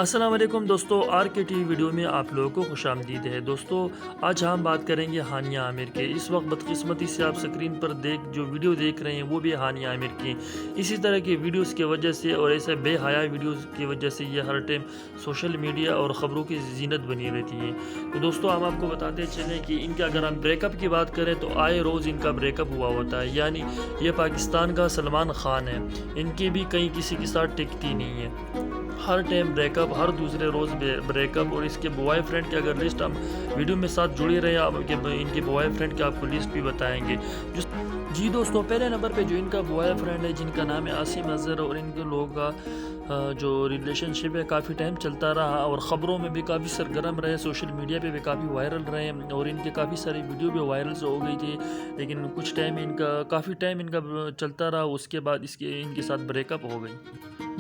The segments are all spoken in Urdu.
السلام علیکم دوستو، آر کے ٹی ویڈیو میں آپ لوگوں کو خوش آمدید ہے۔ دوستو آج ہم بات کریں گے ہانیہ عامر کے۔ اس وقت بدقسمتی سے آپ سکرین پر جو ویڈیو دیکھ رہے ہیں وہ بھی ہانیہ عامر کی۔ اسی طرح کی ویڈیوز کی وجہ سے اور ایسے بے حیا ویڈیوز کی وجہ سے یہ ہر ٹائم سوشل میڈیا اور خبروں کی زینت بنی رہتی ہے۔ تو دوستو ہم آپ کو بتاتے چلیں کہ ان کا اگر ہم بریک اپ کی بات کریں تو آئے روز ان کا بریک اپ ہوا ہوتا ہے، یعنی یہ پاکستان کا سلمان خان ہے، ان کی بھی کہیں کسی کے ساتھ ٹکتی نہیں ہے۔ ہر ٹائم بریک اپ، ہر دوسرے روز بریک اپ۔ اور اس کے بوائے فرینڈ کے اگر لسٹ ہم ویڈیو میں ساتھ جڑے رہے ان کے بوائے فرینڈ کے آپ کو لسٹ بھی بتائیں گے۔ جی دوستو، پہلے نمبر پہ جو ان کا بوائے فرینڈ ہے جن کا نام ہے عاصم اظہر، اور ان کے لوگوں کا جو ریلیشن شپ ہے کافی ٹائم چلتا رہا اور خبروں میں بھی کافی سرگرم رہے، سوشل میڈیا پہ بھی کافی وائرل رہے اور ان کے کافی ساری ویڈیو بھی وائرل ہو گئی تھی، لیکن کچھ ٹائم کافی ٹائم ان کا چلتا رہا، اس کے بعد ان کے ساتھ بریک اپ ہو گئی۔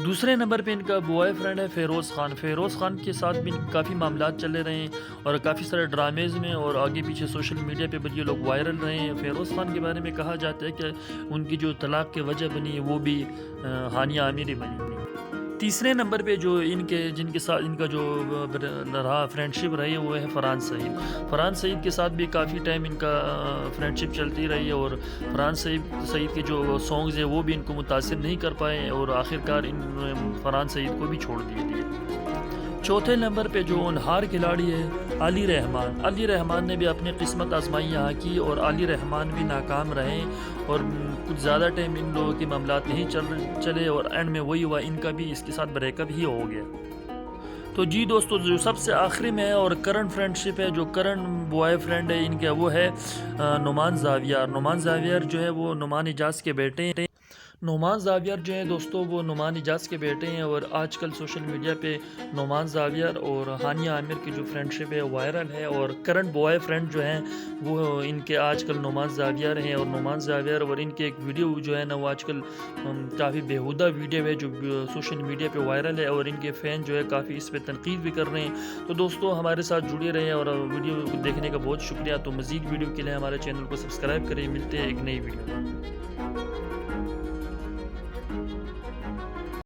دوسرے نمبر پہ ان کا بوائے فرینڈ ہے فیروز خان۔ فیروز خان کے ساتھ بھی کافی معاملات چلے رہے ہیں اور کافی سارے ڈرامیز میں اور آگے پیچھے سوشل میڈیا پہ بھی یہ لوگ وائرل رہے ہیں۔ فیروز خان کے بارے میں کہا جاتا ہے کہ ان کی جو طلاق کی وجہ بنی ہے وہ بھی ہانیہ عامر ہی بنی۔ تیسرے نمبر پہ جو جن کے ساتھ ان کا جو رہا فرینڈ شپ رہی ہے وہ ہے فرحان سعید۔ فرحان سعید کے ساتھ بھی کافی ٹائم ان کا فرینڈ شپ چلتی رہی ہے اور فرحان سعید کے جو سانگز ہیں وہ بھی ان کو متاثر نہیں کر پائے اور آخرکار فرحان سعید کو بھی چھوڑ دیے۔ چوتھے نمبر پہ جو ہونہار کھلاڑی ہے علی رحمان۔ علی رحمان نے بھی اپنی قسمت آزمائی یہاں کی اور علی رحمان بھی ناکام رہے اور کچھ زیادہ ٹائم ان لوگوں کے معاملات نہیں چلے اور اینڈ میں وہی ہوا، ان کا بھی اس کے ساتھ بریک اپ ہی ہو گیا۔ تو جی دوستو، جو سب سے آخری میں ہے اور کرنٹ فرینڈ شپ ہے، جو کرنٹ بوائے فرینڈ ہے ان کا وہ ہے نعمان زاویار۔ نعمان زاویار جو ہے وہ نعمان اجاز کے بیٹے ہیں۔ نعمان زاویار جو ہے دوستو وہ نعمان اجاز کے بیٹے ہیں اور آج کل سوشل میڈیا پہ نعمان زاویار اور ہانیہ عامر کی جو فرینڈ شپ ہے وائرل ہے اور کرنٹ بوائے فرینڈ جو ہیں وہ ان کے آج کل نعمان زاویار ہیں۔ اور نعمان زاویار اور ان کے ایک ویڈیو جو ہے نا وہ آج کل کافی بیہودہ ویڈیو ہے جو سوشل میڈیا پہ وائرل ہے اور ان کے فین جو ہے کافی اس پہ تنقید بھی کر رہے ہیں۔ تو دوستو ہمارے ساتھ جڑے رہے اور ویڈیو دیکھنے کا بہت شکریہ۔ تو مزید ویڈیو کے لیے ہمارے چینل کو سبسکرائب کریں۔ ملتے ہیں ایک نئی ویڈیو میں۔